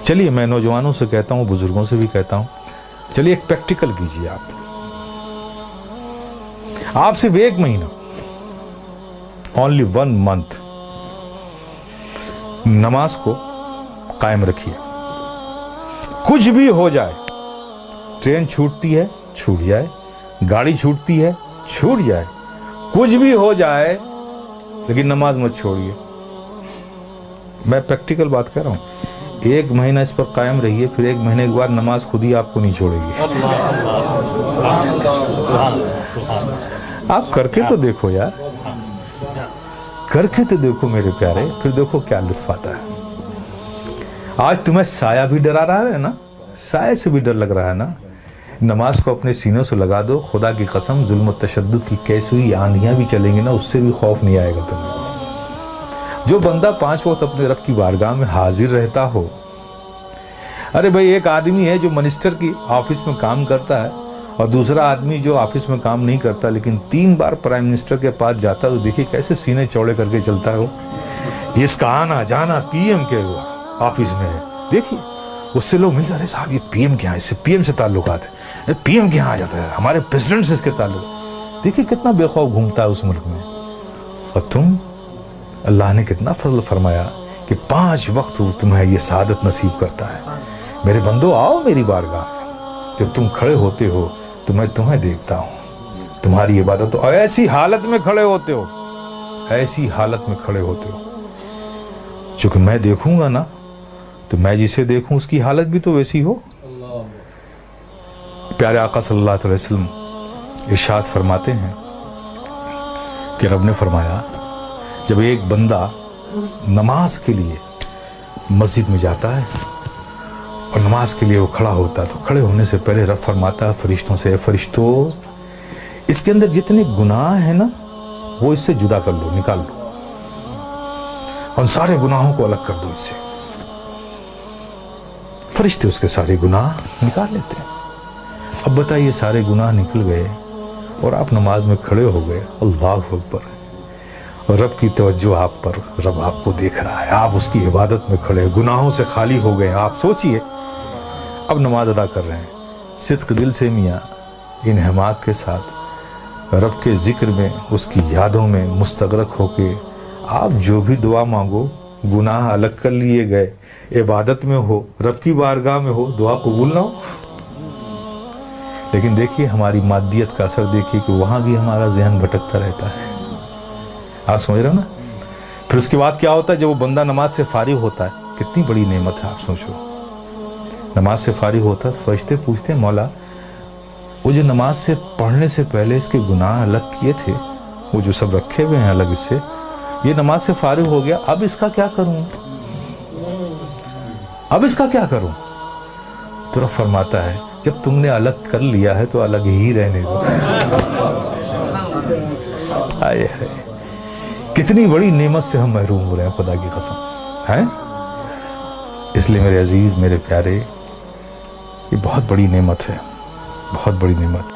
چلیے میں نوجوانوں سے کہتا ہوں، بزرگوں سے بھی کہتا ہوں، چلیے ایک پریکٹیکل کیجیے آپ صرف 1 مہینہ، only 1 month نماز کو قائم رکھیے. کچھ بھی ہو جائے، ٹرین چھوٹتی ہے چھوٹ جائے، گاڑی چھوٹتی ہے چھوٹ جائے، کچھ بھی ہو جائے، لیکن نماز مت چھوڑیے. میں پریکٹیکل بات کہہ رہا ہوں. 1 مہینہ اس پر قائم رہیے، پھر 1 مہینے کے بعد نماز خود ہی آپ کو نہیں چھوڑے گی. آپ کر کے تو دیکھو یار، کر کے تو دیکھو میرے پیارے، پھر دیکھو کیا لطف آتا ہے. آج تمہیں سایہ بھی ڈرا رہا ہے نا، سایہ سے بھی ڈر لگ رہا ہے نا، نماز کو اپنے سینوں سے لگا دو. خدا کی قسم ظلم و تشدد کی کیسی ہوئی آندھیاں بھی چلیں گی نا، اس سے بھی خوف نہیں آئے گا تمہیں. جو بندہ 5 وقت اپنے رب کی بارگاہ میں حاضر رہتا ہو. ارے بھائی، ایک آدمی ہے جو منسٹر کی آفس میں کام کرتا ہے، اور دوسرا آدمی جو آفس میں کام نہیں کرتا لیکن 3 بار پرائم منسٹر کے پاس جاتا ہے، تو دیکھیے کیسے سینے چوڑے کر کے چلتا ہے. اس کا آنا جانا پی ایم کے آفس میں ہے. دیکھیے اس سے لوگ ملتے، ارے صاحب یہ پی ایم کے یہاں، اس سے پی ایم سے تعلقات ہے، پی ایم کے یہاں آ جاتا ہے، ہمارے پریزیڈنٹ سے اس کے تعلق. دیکھیے کتنا بے خوف گھومتا ہے اس ملک میں. اور تم، اللہ نے کتنا فضل فرمایا کہ 5 وقت تمہیں یہ سعادت نصیب کرتا ہے. میرے بندو آؤ میری بارگاہ میں. جب تم کھڑے ہوتے ہو تو میں تمہیں دیکھتا ہوں، تمہاری عبادت، اور ایسی حالت میں کھڑے ہوتے ہو، ایسی حالت میں کھڑے ہوتے ہو. چونکہ میں دیکھوں گا نا، تو میں جسے دیکھوں اس کی حالت بھی تو ویسی ہو. پیارے آقا صلی اللہ علیہ وسلم ارشاد فرماتے ہیں کہ رب نے فرمایا، جب ایک بندہ نماز کے لیے مسجد میں جاتا ہے اور نماز کے لیے وہ کھڑا ہوتا ہے، تو کھڑے ہونے سے پہلے رب فرماتا ہے فرشتوں سے، اے فرشتوں، اس کے اندر جتنے گناہ ہیں نا، وہ اس سے جدا کر لو، نکال لو، اور سارے گناہوں کو الگ کر دو اس سے. فرشتے اس کے سارے گناہ نکال لیتے ہیں. اب بتائیے، سارے گناہ نکل گئے اور آپ نماز میں کھڑے ہو گئے، اللہ اکبر، اور رب کی توجہ آپ پر، رب آپ کو دیکھ رہا ہے، آپ اس کی عبادت میں کھڑے، گناہوں سے خالی ہو گئے. آپ سوچئے اب نماز ادا کر رہے ہیں صدق دل سے، میاں انہماک کے ساتھ، رب کے ذکر میں، اس کی یادوں میں مستغرق ہو کے آپ جو بھی دعا مانگو، گناہ الگ کر لیے گئے، عبادت میں ہو، رب کی بارگاہ میں ہو، دعا قبول نہ ہو. لیکن دیکھیے ہماری مادیت کا اثر دیکھیے کہ وہاں بھی ہمارا ذہن بھٹکتا رہتا ہے. آپ سمجھ رہے ہو نا. پھر اس کے بعد کیا ہوتا ہے، جب وہ بندہ نماز سے فارغ ہوتا ہے، کتنی بڑی نعمت ہے. آپ سوچو، نماز سے فارغ ہوتا ہے تو فرشتے پوچھتے ہیں، مولا وہ جو نماز سے پڑھنے سے پہلے اس کے گناہ الگ کیے تھے، وہ جو سب رکھے ہوئے ہیں الگ، اس سے یہ نماز سے فارغ ہو گیا، اب اس کا کیا کروں، اب اس کا کیا کروں. تو رب فرماتا ہے، جب تم نے الگ کر لیا ہے تو الگ ہی رہنے دو. آئے ہے، کتنی بڑی نعمت سے ہم محروم ہو رہے ہیں، خدا کی قسم ہے. اس لیے میرے عزیز، میرے پیارے، یہ بہت بڑی نعمت ہے، بہت بڑی نعمت.